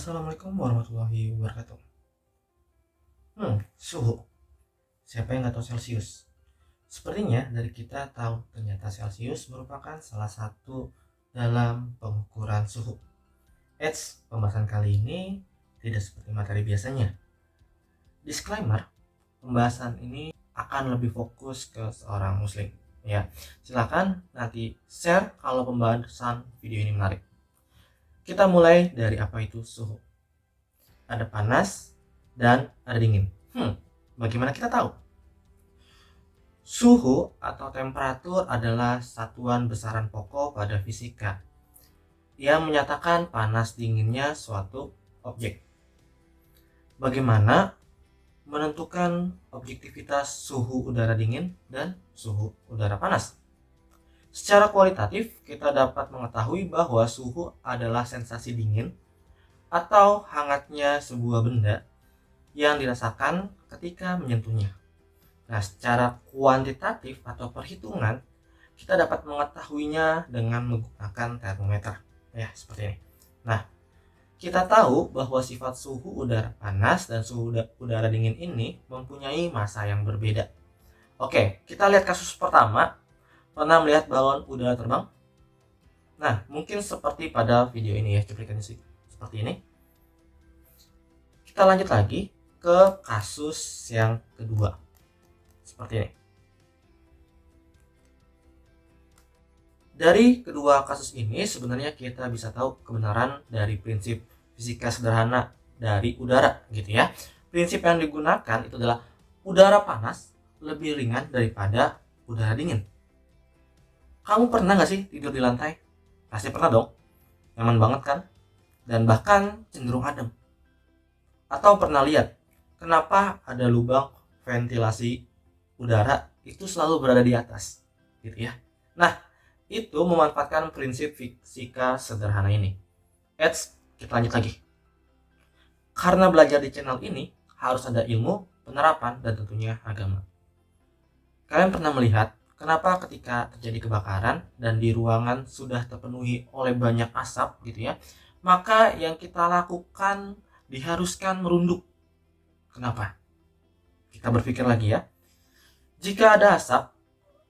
Assalamualaikum warahmatullahi wabarakatuh. Suhu. Siapa yang nggak tahu Celcius? Sepertinya dari kita tahu ternyata Celcius merupakan salah satu dalam pengukuran suhu. Pembahasan kali ini tidak seperti materi biasanya. Disclaimer, pembahasan ini akan lebih fokus ke seorang muslim. Ya, silakan nanti share kalau pembahasan video ini menarik. Kita mulai dari apa itu suhu. Ada panas dan ada dingin. Bagaimana kita tahu? Suhu atau temperatur adalah satuan besaran pokok pada fisika yang menyatakan panas dinginnya suatu objek. Bagaimana menentukan objektivitas suhu udara dingin dan suhu udara panas? Secara kualitatif, kita dapat mengetahui bahwa suhu adalah sensasi dingin atau hangatnya sebuah benda yang dirasakan ketika menyentuhnya. Nah, secara kuantitatif atau perhitungan, kita dapat mengetahuinya dengan menggunakan termometer. Ya, seperti ini. Nah, kita tahu bahwa sifat suhu udara panas dan suhu udara dingin ini mempunyai massa yang berbeda. Oke, kita lihat kasus pertama. Pernah melihat balon udara terbang? Nah, mungkin seperti pada video ini ya, cuplikannya seperti ini. Kita lanjut lagi ke kasus yang kedua. Seperti ini. Dari kedua kasus ini sebenarnya kita bisa tahu kebenaran dari prinsip fisika sederhana dari udara gitu ya. Prinsip yang digunakan itu adalah udara panas lebih ringan daripada udara dingin. Kamu pernah gak sih tidur di lantai? Pasti pernah dong. Nyaman banget kan? Dan bahkan cenderung adem. Atau pernah lihat kenapa ada lubang ventilasi udara itu selalu berada di atas gitu ya. Nah, itu memanfaatkan prinsip fisika sederhana ini. Kita lanjut lagi. Karena belajar di channel ini harus ada ilmu, penerapan, dan tentunya agama. Kalian pernah melihat kenapa ketika terjadi kebakaran dan di ruangan sudah terpenuhi oleh banyak asap gitu ya, maka yang kita lakukan diharuskan merunduk. Kenapa? Kita berpikir lagi ya. Jika ada asap,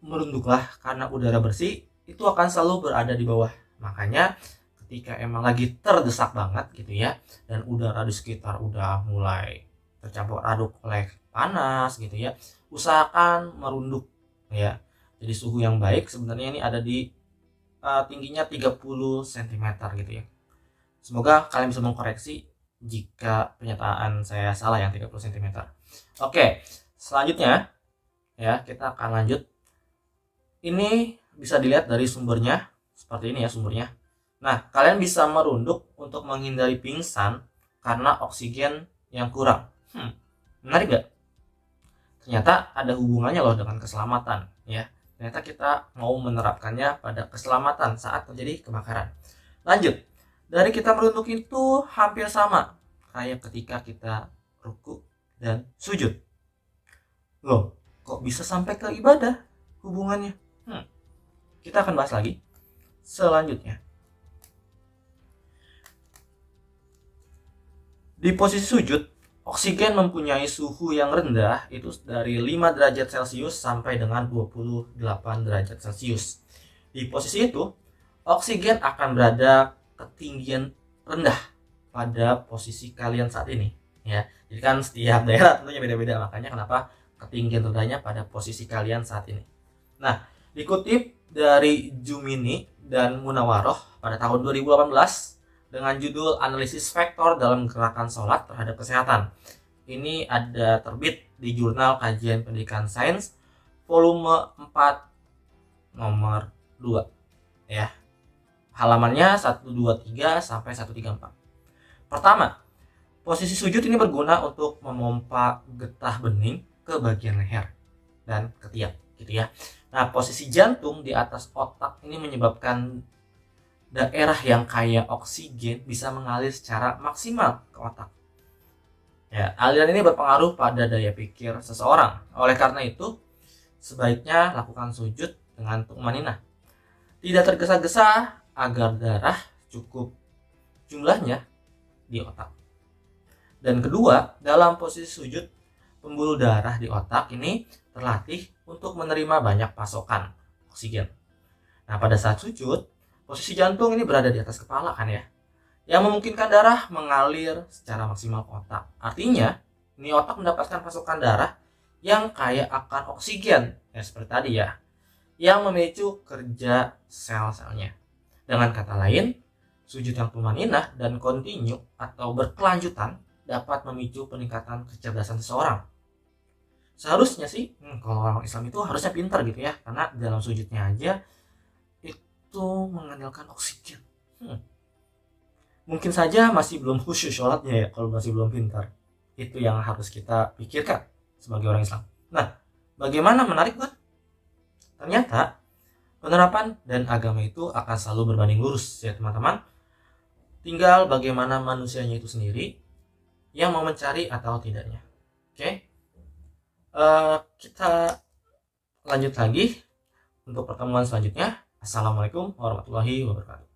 merunduklah karena udara bersih itu akan selalu berada di bawah. Makanya ketika emang lagi terdesak banget gitu ya, dan udara di sekitar udah mulai tercampur aduk oleh panas gitu ya, usahakan merunduk ya. Jadi suhu yang baik sebenarnya ini ada di tingginya 30 cm gitu ya. Semoga kalian bisa mengkoreksi jika pernyataan saya salah yang 30 cm. Oke, selanjutnya ya kita akan lanjut. Ini bisa dilihat dari sumbernya, seperti ini ya sumbernya. Nah, kalian bisa merunduk untuk menghindari pingsan karena oksigen yang kurang. Menarik gak? Ternyata ada hubungannya loh dengan keselamatan ya. Ternyata kita mau menerapkannya pada keselamatan saat terjadi kebakaran. Lanjut, dari kita merunduk itu hampir sama kayak ketika kita ruku dan sujud. Loh, kok bisa sampai ke ibadah hubungannya? Kita akan bahas lagi selanjutnya. Di posisi sujud, oksigen mempunyai suhu yang rendah itu dari 5 derajat Celcius sampai dengan 28 derajat Celcius. Di posisi itu, oksigen akan berada ketinggian rendah pada posisi kalian saat ini ya. Jadi kan setiap daerah tentunya beda-beda, makanya kenapa ketinggian rendahnya pada posisi kalian saat ini. Nah, dikutip dari Jumini dan Munawaroh pada tahun 2018 dengan judul Analisis Faktor dalam Gerakan Sholat Terhadap Kesehatan. Ini ada terbit di Jurnal Kajian Pendidikan Sains volume 4 nomor 2 ya. Halamannya 123 sampai 134. Pertama, posisi sujud ini berguna untuk memompa getah bening ke bagian leher dan ketiak gitu ya. Nah, posisi jantung di atas otak ini menyebabkan daerah yang kaya oksigen bisa mengalir secara maksimal ke otak. Ya, aliran ini berpengaruh pada daya pikir seseorang. Oleh karena itu, sebaiknya lakukan sujud dengan tumaninah. Tidak tergesa-gesa agar darah cukup jumlahnya di otak. Dan kedua, dalam posisi sujud, pembuluh darah di otak ini terlatih untuk menerima banyak pasokan oksigen. Nah, pada saat sujud, posisi jantung ini berada di atas kepala kan ya, yang memungkinkan darah mengalir secara maksimal ke otak. Artinya, ini otak mendapatkan pasokan darah yang kaya akan oksigen, ya seperti tadi ya, yang memicu kerja sel-selnya. Dengan kata lain, sujud yang tumaninah dan kontinu atau berkelanjutan dapat memicu peningkatan kecerdasan seseorang. Seharusnya sih, kalau orang Islam itu harusnya pintar gitu ya, karena dalam sujudnya aja itu mengandalkan oksigen. Mungkin saja masih belum khusyuk sholatnya ya, kalau masih belum pintar. Itu yang harus kita pikirkan sebagai orang Islam. Nah, bagaimana, menarik kan? Ternyata penerapan dan agama itu akan selalu berbanding lurus ya teman-teman. Tinggal bagaimana manusianya itu sendiri yang mau mencari atau tidaknya. Oke, kita lanjut lagi untuk pertemuan selanjutnya. Assalamualaikum warahmatullahi wabarakatuh.